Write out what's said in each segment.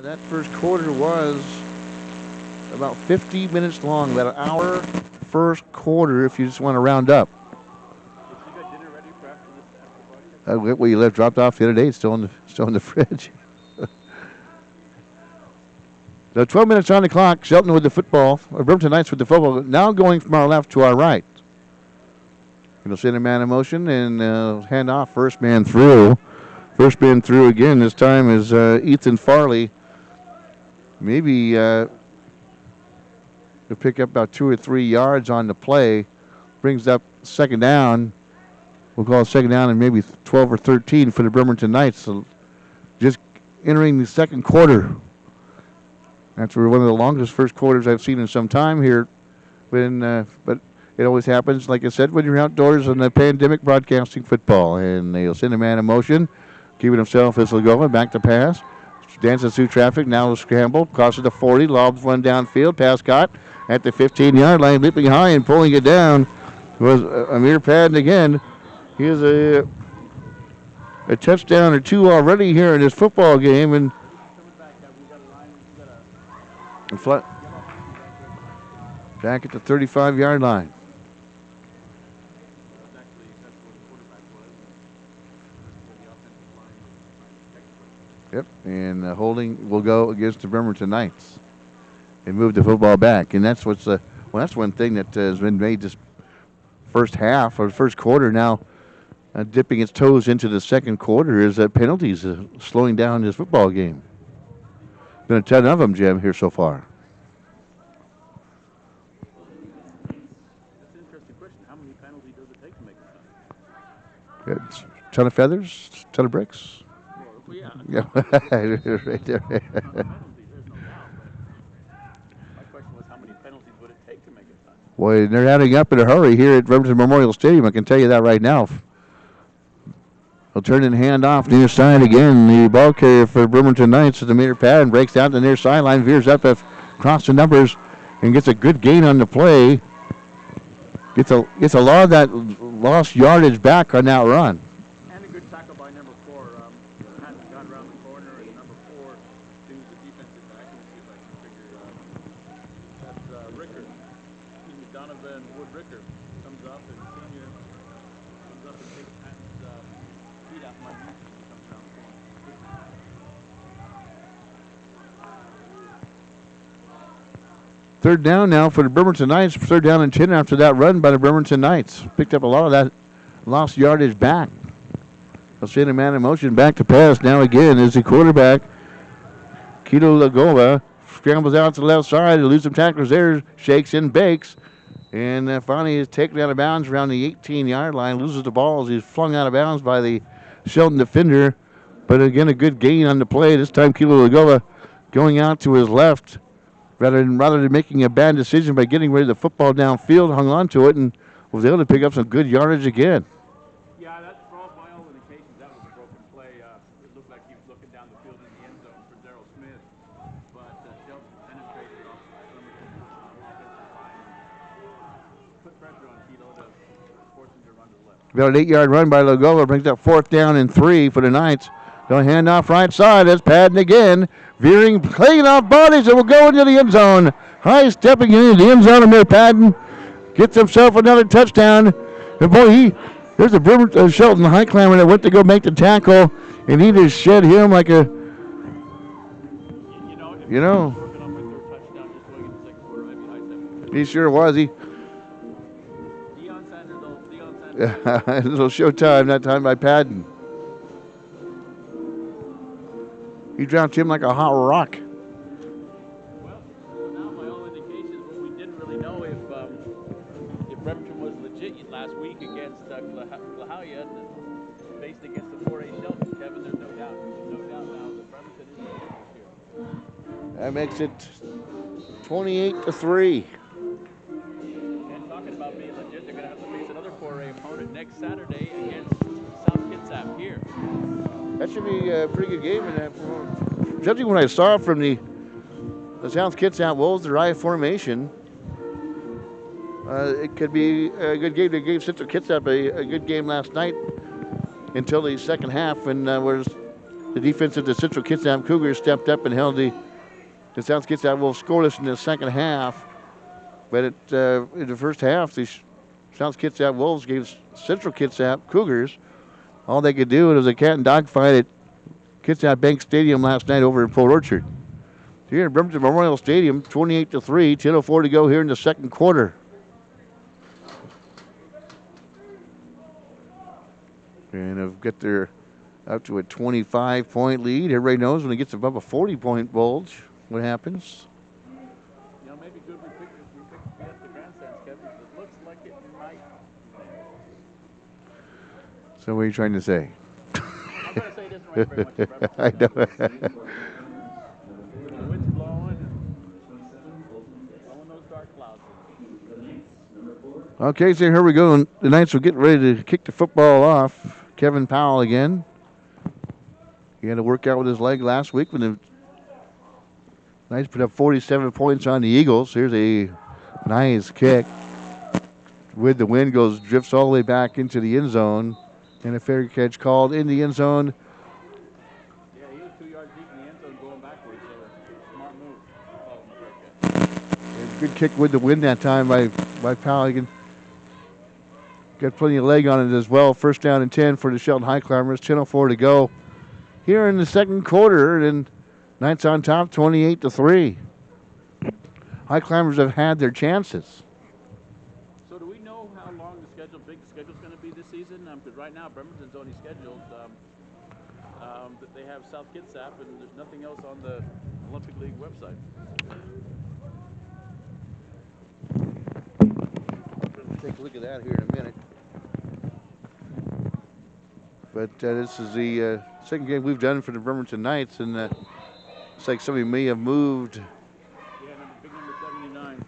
That first quarter was about 50 minutes long, about an hour first quarter if you just want to round up. What you left dropped off the other day, it's still in the fridge. So 12 minutes on the clock. Shelton with the football. Bremerton Knights with the football. Now going from our left to our right. Going to send a man in motion and hand off. First man through. First man through again. This time is Ethan Farley. Maybe to pick up about 2 or 3 yards on the play. Brings up second down. We'll call it second down and maybe 12 or 13 for the Bremerton Knights. So just entering the second quarter. That's one of the longest first quarters I've seen in some time here. But it always happens, like I said, when you're outdoors in the pandemic broadcasting football. And they'll send a man in motion, keeping himself as Lagoa back to pass. Dances through traffic, now a scramble, crosses the 40, lobs one downfield, pass caught at the 15-yard line, leaping high and pulling it down was Amir Padden again. He has a touchdown or two already here in this football game, and flat back at the 35-yard line. Yep, and holding will go against the Bremerton Knights and move the football back. And that's that's one thing that has been made this first half or first quarter now, dipping its toes into the second quarter, is that penalties slowing down this football game. Been a ton of them, Jim, here so far. That's an interesting question. How many penalties does it take to make a touchdown? It's a ton of feathers, ton of bricks. Well, yeah. Right there. There's no doubt. My question was, how many penalties would it take to make a touchdown? Boy, they're adding up in a hurry here at Bremerton Memorial Stadium. I can tell you that right now. They'll turn and hand off near side again. The ball carrier for Bremerton Knights is the Amir Padden, breaks down to the near sideline, veers up across the numbers, and gets a good gain on the play. Gets a lot of that lost yardage back on that run. And a good tackle by number 4. Hadn't gone around the corner, and number 4 doing the defensive back. Let me see if I can figure that's Ricker. Donovan Wood Ricker comes up and senior comes up and takes Patton's feet off my knees as he comes around the corner. Third down now for the Bremerton Knights. Third down and 10 after that run by the Bremerton Knights. Picked up a lot of that lost yardage back. They'll send a man in motion back to pass now again as the quarterback, Kito Lagoa, scrambles out to the left side. They lose some tacklers there, shakes and bakes. And finally is taken out of bounds around the 18-yard line, loses the ball as he's flung out of bounds by the Shelton defender. But again, a good gain on the play. This time, Kilo Lagoa going out to his left. Rather than making a bad decision by getting rid of the football downfield, hung on to it and was able to pick up some good yardage again. Yeah, that's by all indications that was a broken play. It looked like he was looking down the field in the end zone for Darrell Smith, but Shelton penetrated off the offensive line and put pressure on Kilo to force him to run to the left. About an 8-yard run by Lagoa brings up fourth down and 3 for the Knights. They'll hand off right side. That's Padden again. Veering, clean off bodies, and will go into the end zone. High stepping into the end zone, Amir Padden gets himself another touchdown. And boy, there's a Shelton high climber that went to go make the tackle, and he just shed him like a, you know. He sure was. He. Deion Sanders. A little showtime that time by Padden. He dropped him like a hot rock. Well, now by all indications, we didn't really know if Bremerton was legit last week against Clahalia and faced against the 4A Shelton. Kevin, there's no doubt now that Bremerton is legit this year. That makes it 28-3. And talking about being legit, they're going to have to face another 4A opponent next Saturday against South Kitsap here. That should be a pretty good game. And judging what I saw from the South Kitsap Wolves, the I formation, it could be a good game. They gave Central Kitsap a good game last night until the second half, and was The defense of the Central Kitsap Cougars stepped up and held the South Kitsap Wolves scoreless in the second half. But in the first half, the South Kitsap Wolves gave Central Kitsap Cougars all they could do. It was a cat and dog fight at Kitsap Bank Stadium last night over in Port Orchard. Here at Bremerton Memorial Stadium, 28-3, 10:04 to go here in the second quarter. And have got their up to a 25-point lead. Everybody knows when it gets above a 40-point bulge, what happens. You know, maybe good we picked the grandstands, Kevin. It looks like it might. So what are you trying to say? I'm going to say it isn't right very much. I know. The wind's blowing those dark clouds. Okay, so here we go. The Knights will get ready to kick the football off. Kevin Powell again. He had to work out with his leg last week when the Knights put up 47 points on the Eagles. Here's a nice kick. With the wind drifts all the way back into the end zone. And a fair catch called in the end zone. Yeah, he was 2 yards deep in the end zone going backwards. So smart move. Good kick with the wind that time by Powell. He got plenty of leg on it as well. First down and 10 for the Shelton High Climbers. 10:04 to go here in the second quarter. And Knights on top, 28-3. High Climbers have had their chances. So do we know how long big the schedule's going to be this season? Because right now Bremerton's only scheduled that they have South Kitsap, and there's nothing else on the Olympic League website. Take a look at that here in a minute. But this is the second game we've done for the Bremerton Knights, and it's like somebody may have moved. Yeah, big number 79.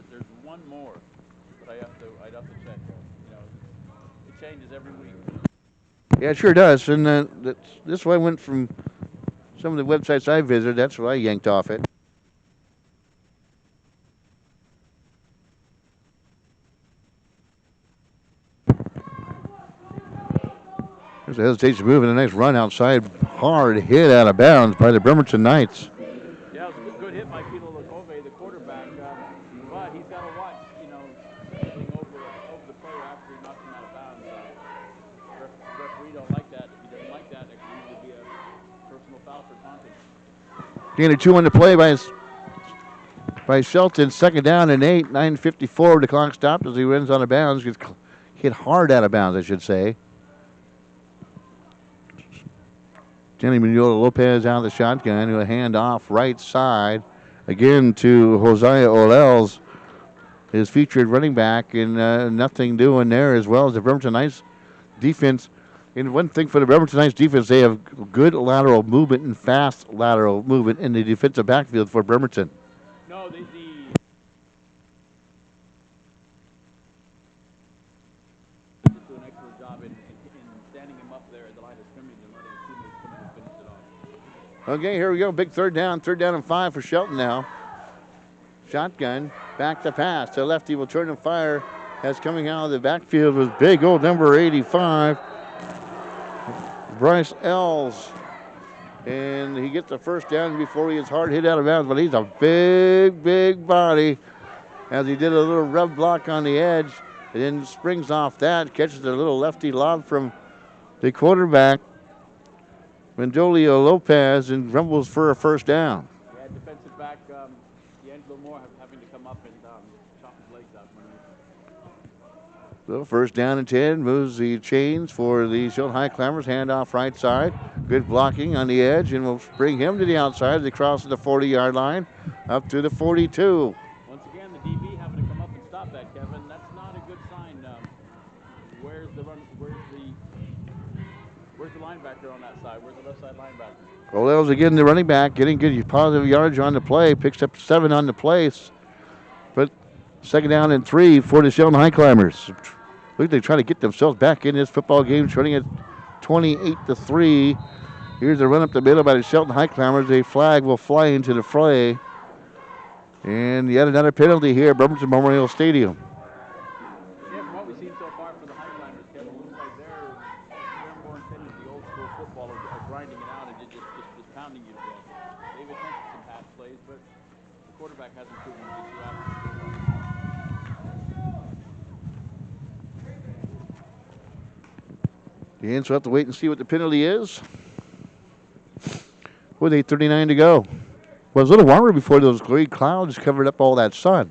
There's one more, but I'd have to check. You know, it changes every week. Yeah, it sure does. And this way I went from some of the websites I visited. That's what I yanked off it. There's a hesitation move and a nice run outside. Hard hit out of bounds by the Bremerton Knights. Yeah, it was a good hit by Kilo Lakove, the quarterback. But he's got to watch, hitting over the player after he knocks him out of bounds. Referee don't like that. If he doesn't like that, it can usually be a personal foul for taunting. Gain of 2 on the play by Shelton. Second down and 8. 9:54. The clock stopped as he runs out of bounds. Gets hit hard out of bounds, I should say. Jenny Mignola Lopez out of the shotgun. A hand off right side. Again to Hosea Olels, his featured running back, and nothing doing there as well as the Bremerton Knights defense. And one thing for the Bremerton Knights defense, they have good lateral movement and fast lateral movement in the defensive backfield for Bremerton. No, the just do an excellent job in standing him up there at the line of scrimmage and letting his teammates come in and finish it off. Okay, here we go. Big third down and 5 for Shelton now. Shotgun, back to pass. The lefty will turn and fire. As coming out of the backfield was big old number 85, Bryce Ells. And he gets the first down before he gets hard hit out of bounds, but he's a big body. As he did a little rub block on the edge, and then springs off that, catches a little lefty lob from the quarterback, Mendolio Lopez, and rumbles for a first down. Yeah, defensive back, D'Angelo Moore having to come up and chop his legs out. So first down and 10, moves the chains for the Shelton High Climbers. Handoff right side. Good blocking on the edge, and will bring him to the outside as he crosses the 40-yard line up to the 42. Once again, the DB having to come up and stop that, Kevin. That's not a good sign. Where's the run? Where's Where's the linebacker on that side? Where's the left side linebacker? Olell's again the running back, getting good positive yardage on the play. Picks up 7 on the place. But second down and 3 for the Shelton High Climbers. Look, they try to get themselves back in this football game, shooting at 28-3. Here's a run up the middle by the Shelton High Climbers. A flag will fly into the fray. And yet another penalty here at Bremerton Memorial Stadium. Yeah, from what we've seen so far for the High Climbers, Kevin, it looks like they're more intended to the old school football of grinding it out and just pounding you to death. They've attempted some pass plays, but the quarterback hasn't proven to be too accurate so far. The Ants will have to wait and see what the penalty is. With 8:39 to go. Well, it was a little warmer before those gray clouds covered up all that sun.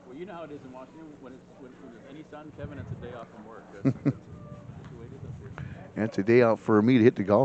Well, you know how it is in Washington. When there's any sun, Kevin, it's a day off from work. That's the way it is up here. That's a day out for me to hit the golf